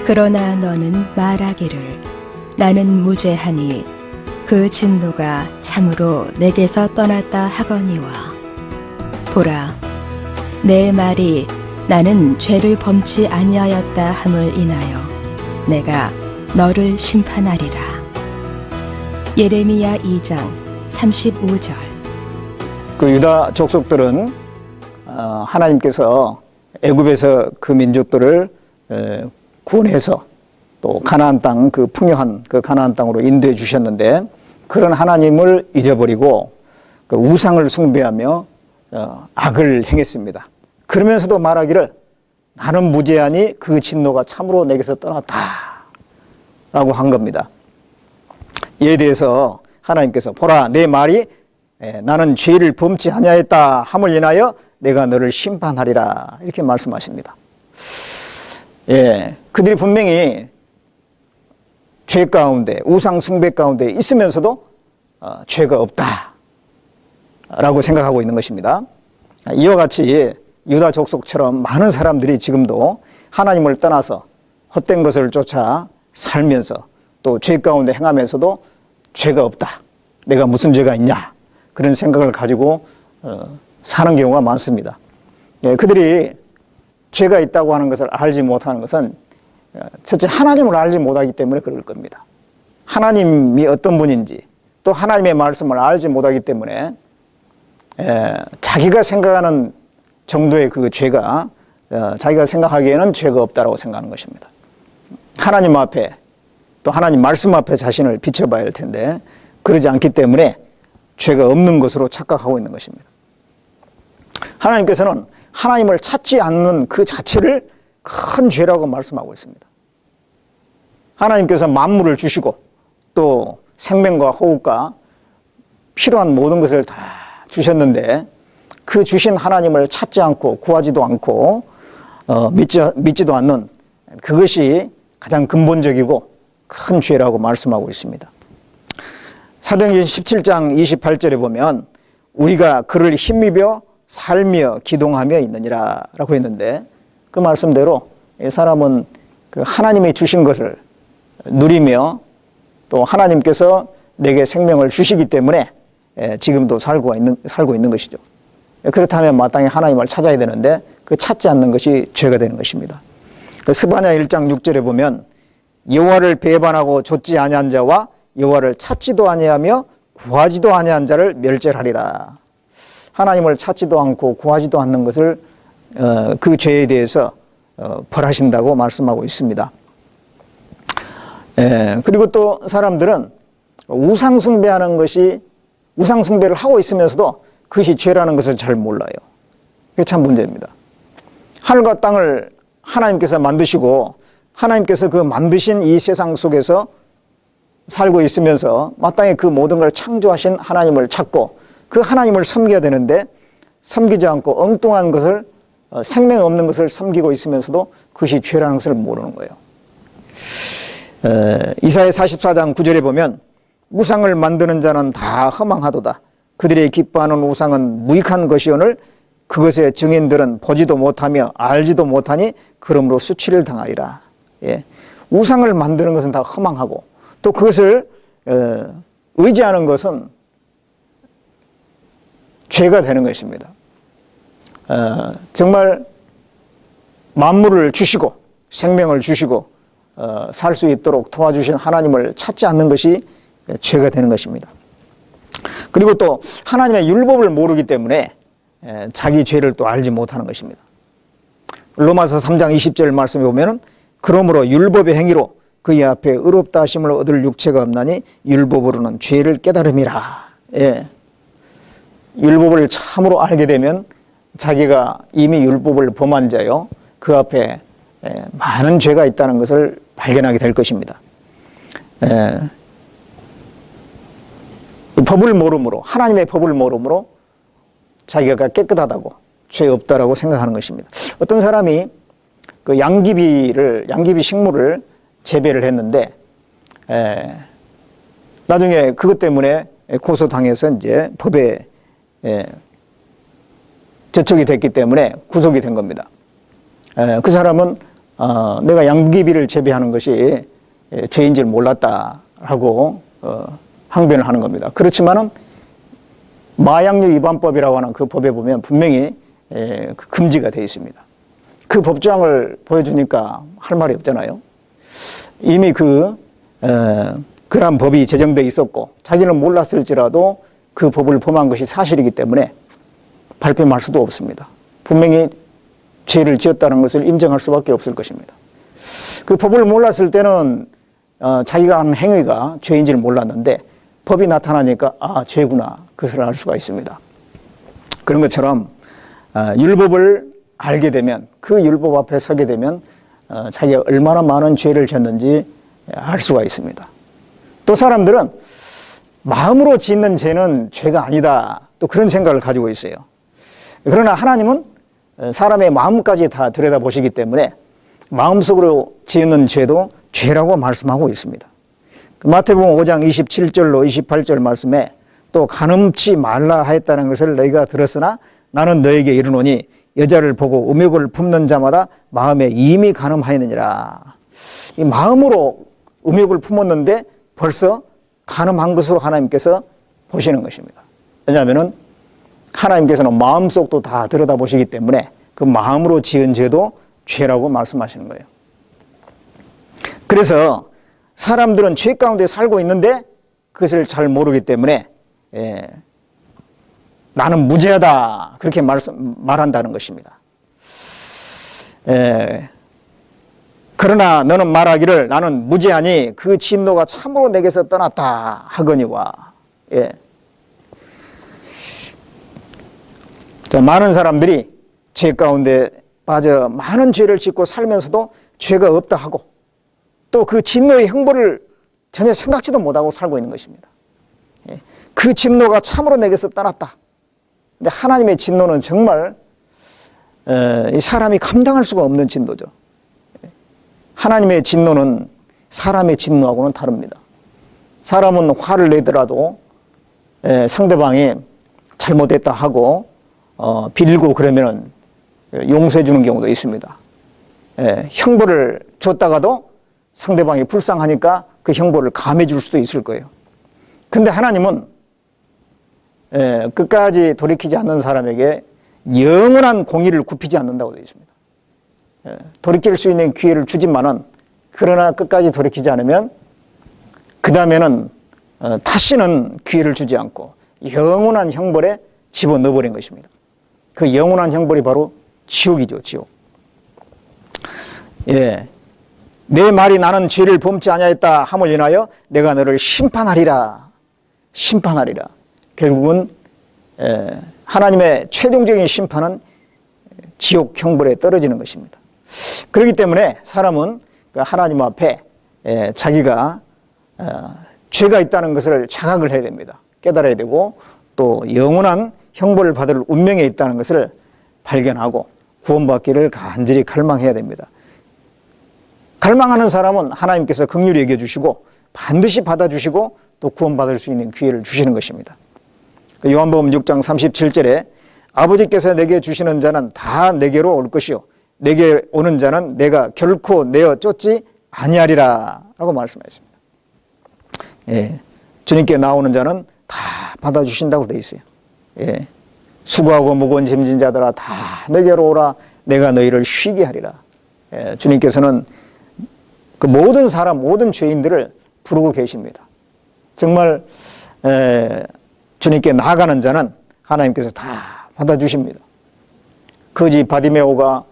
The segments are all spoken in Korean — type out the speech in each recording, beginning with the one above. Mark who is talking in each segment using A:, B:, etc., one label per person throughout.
A: 그러나 너는 말하기를 나는 무죄하니 그 진노가 참으로 내게서 떠났다 하거니와 보라 내 말이 나는 죄를 범치 아니하였다 함을 인하여 내가 너를 심판하리라. 예레미야 2장 35절.
B: 그 유다 족속들은 하나님께서 애굽에서 그 민족들을 구원해서 또 가나안 땅, 그 풍요한 그 가나안 땅으로 인도해 주셨는데 그런 하나님을 잊어버리고 그 우상을 숭배하며 악을 행했습니다. 그러면서도 말하기를 나는 무죄하니 그 진노가 참으로 내게서 떠났다 라고 한 겁니다. 이에 대해서 하나님께서 보라 내 말이 나는 죄를 범치 아니하였다 함을 인하여 내가 너를 심판하리라 이렇게 말씀하십니다. 그들이 분명히 죄 가운데 우상 숭배 가운데 있으면서도 죄가 없다 라고 생각하고 있는 것입니다. 이와 같이 유다 족속처럼 많은 사람들이 지금도 하나님을 떠나서 헛된 것을 쫓아 살면서 또 죄 가운데 행하면서도 죄가 없다, 내가 무슨 죄가 있냐 그런 생각을 가지고 사는 경우가 많습니다. 그들이 죄가 있다고 하는 것을 알지 못하는 것은 첫째 하나님을 알지 못하기 때문에 그럴 겁니다. 하나님이 어떤 분인지 또 하나님의 말씀을 알지 못하기 때문에 자기가 생각하는 정도의 그 죄가 자기가 생각하기에는 죄가 없다라고 생각하는 것입니다. 하나님 앞에 또 하나님 말씀 앞에 자신을 비춰봐야 할 텐데 그러지 않기 때문에 죄가 없는 것으로 착각하고 있는 것입니다. 하나님께서는 하나님을 찾지 않는 그 자체를 큰 죄라고 말씀하고 있습니다. 하나님께서 만물을 주시고 또 생명과 호흡과 필요한 모든 것을 다 주셨는데 그 주신 하나님을 찾지 않고 구하지도 않고 믿지도 않는 그것이 가장 근본적이고 큰 죄라고 말씀하고 있습니다. 사도행전 17장 28절에 보면 우리가 그를 힘입어 살며 기동하며 있느니라 라고 했는데 그 말씀대로 이 사람은 그 하나님이 주신 것을 누리며 또 하나님께서 내게 생명을 주시기 때문에 지금도 살고 있는 것이죠. 그렇다면 마땅히 하나님을 찾아야 되는데 그 찾지 않는 것이 죄가 되는 것입니다. 스바냐 1장 6절에 보면 여호와를 배반하고 좇지 아니한 자와 여호와를 찾지도 아니하며 구하지도 아니한 자를 멸절하리라. 하나님을 찾지도 않고 구하지도 않는 것을 그 죄에 대해서 벌하신다고 말씀하고 있습니다. 그리고 또 사람들은 우상 숭배를 하고 있으면서도 그것이 죄라는 것을 잘 몰라요. 그게 참 문제입니다. 하늘과 땅을 하나님께서 만드시고 하나님께서 그 만드신 이 세상 속에서 살고 있으면서 마땅히 그 모든 걸 창조하신 하나님을 찾고 그 하나님을 섬겨야 되는데 섬기지 않고 엉뚱한 것을 생명 없는 것을 섬기고 있으면서도 그것이 죄라는 것을 모르는 거예요. 이사야 44장 9절에 보면 우상을 만드는 자는 다 허망하도다. 그들이 기뻐하는 우상은 무익한 것이오늘 그것의 증인들은 보지도 못하며 알지도 못하니 그러므로 수치를 당하리라. 우상을 만드는 것은 다 허망하고 또 그것을 의지하는 것은 죄가 되는 것입니다. 정말 만물을 주시고 생명을 주시고 살 수 있도록 도와주신 하나님을 찾지 않는 것이 죄가 되는 것입니다. 그리고 또 하나님의 율법을 모르기 때문에 자기 죄를 또 알지 못하는 것입니다. 로마서 3장 20절 말씀에 보면 그러므로 율법의 행위로 그의 앞에 의롭다 하심을 얻을 육체가 없나니 율법으로는 죄를 깨달음이라. 율법을 참으로 알게 되면 자기가 이미 율법을 범한 자요 그 앞에 많은 죄가 있다는 것을 발견하게 될 것입니다. 법을 모름으로 하나님의 법을 모름으로 자기가 깨끗하다고 죄 없다라고 생각하는 것입니다. 어떤 사람이 그 양귀비 식물을 재배를 했는데 나중에 그것 때문에 고소당해서 이제 법에 저촉이 됐기 때문에 구속이 된 겁니다. 그 사람은 내가 양귀비를 재배하는 것이 죄인 줄 몰랐다라고 항변을 하는 겁니다. 그렇지만은 마약류 위반법이라고 하는 그 법에 보면 분명히 금지가 되어 있습니다. 그 법조항을 보여주니까 할 말이 없잖아요. 이미 그런 법이 제정되어 있었고 자기는 몰랐을지라도 그 법을 범한 것이 사실이기 때문에 발뺌할 수도 없습니다. 분명히 죄를 지었다는 것을 인정할 수밖에 없을 것입니다. 그 법을 몰랐을 때는 자기가 한 행위가 죄인지를 몰랐는데 법이 나타나니까 죄구나 그것을 알 수가 있습니다. 그런 것처럼 율법을 알게 되면 그 율법 앞에 서게 되면 자기가 얼마나 많은 죄를 졌는지 알 수가 있습니다. 또 사람들은 마음으로 짓는 죄는 죄가 아니다 또 그런 생각을 가지고 있어요. 그러나 하나님은 사람의 마음까지 다 들여다보시기 때문에 마음속으로 지은 죄도 죄라고 말씀하고 있습니다. 마태복음 5장 27절로 28절 말씀에 또 간음치 말라 하였다는 것을 너희가 들었으나 나는 너에게 이르노니 여자를 보고 음욕을 품는 자마다 마음에 이미 간음하였느니라. 이 마음으로 음욕을 품었는데 벌써 간음한 것으로 하나님께서 보시는 것입니다. 왜냐하면 하나님께서는 마음속도 다 들여다보시기 때문에 그 마음으로 지은 죄도 죄라고 말씀하시는 거예요. 그래서 사람들은 죄 가운데 살고 있는데 그것을 잘 모르기 때문에 나는 무죄하다 그렇게 말한다는 것입니다. 그러나 너는 말하기를 나는 무죄하니 그 진노가 참으로 내게서 떠났다 하거니와. 많은 사람들이 죄 가운데 빠져 많은 죄를 짓고 살면서도 죄가 없다 하고 또 그 진노의 형벌을 전혀 생각지도 못하고 살고 있는 것입니다. 그 진노가 참으로 내게서 떠났다. 근데 하나님의 진노는 정말 사람이 감당할 수가 없는 진노죠. 하나님의 진노는 사람의 진노하고는 다릅니다. 사람은 화를 내더라도 상대방이 잘못했다 하고 빌고 그러면은 용서해 주는 경우도 있습니다. 형벌을 줬다가도 상대방이 불쌍하니까 그 형벌을 감해 줄 수도 있을 거예요. 근데 하나님은 끝까지 돌이키지 않는 사람에게 영원한 공의를 굽히지 않는다고 되어 있습니다. 돌이킬 수 있는 기회를 주지만은 그러나 끝까지 돌이키지 않으면 그 다음에는 다시는 기회를 주지 않고 영원한 형벌에 집어넣어버린 것입니다. 그 영원한 형벌이 바로 지옥이죠, 지옥. 내 말이 나는 죄를 범치 아니하였다 함을 인하여 내가 너를 심판하리라. 심판하리라. 결국은 하나님의 최종적인 심판은 지옥 형벌에 떨어지는 것입니다. 그렇기 때문에 사람은 하나님 앞에 자기가 죄가 있다는 것을 자각을 해야 됩니다. 깨달아야 되고 또 영원한 형벌을 받을 운명에 있다는 것을 발견하고 구원받기를 간절히 갈망해야 됩니다. 갈망하는 사람은 하나님께서 긍휼히 여겨주시고 반드시 받아주시고 또 구원받을 수 있는 기회를 주시는 것입니다. 요한복음 6장 37절에 아버지께서 내게 주시는 자는 다 내게로 올 것이요 내게 오는 자는 내가 결코 내어 쫓지 아니하리라 라고 말씀하셨습니다. 주님께 나오는 자는 다 받아주신다고 되어 있어요. 수고하고 무거운 짐진 자들아 다 내게로 오라 내가 너희를 쉬게 하리라. 주님께서는 그 모든 사람 모든 죄인들을 부르고 계십니다. 정말 주님께 나아가는 자는 하나님께서 다 받아주십니다. 거지 바디메오가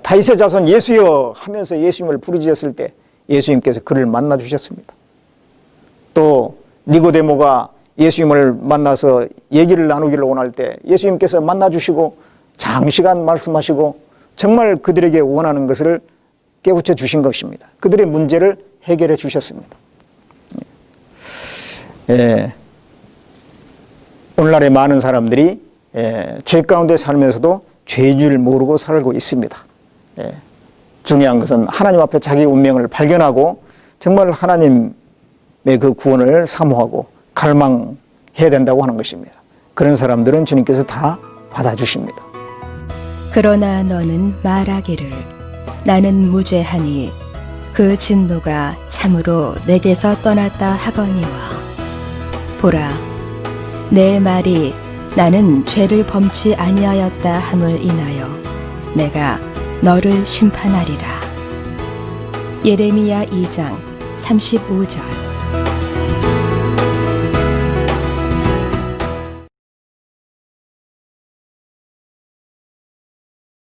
B: 다윗의 자손 예수여 하면서 예수님을 부르짖었을 때 예수님께서 그를 만나 주셨습니다. 또 니고데모가 예수님을 만나서 얘기를 나누기를 원할 때 예수님께서 만나 주시고 장시간 말씀하시고 정말 그들에게 원하는 것을 깨우쳐 주신 것입니다. 그들의 문제를 해결해 주셨습니다. 오늘날의 많은 사람들이 죄 가운데 살면서도 죄인 줄 모르고 살고 있습니다. 중요한 것은 하나님 앞에 자기 운명을 발견하고 정말 하나님의 그 구원을 사모하고 갈망해야 된다고 하는 것입니다. 그런 사람들은 주님께서 다 받아주십니다.
A: 그러나 너는 말하기를 나는 무죄하니 그 진노가 참으로 내게서 떠났다 하거니와 보라 내 말이 나는 죄를 범치 아니하였다 함을 인하여 내가 너를 심판하리라. 예레미야 2장 35절.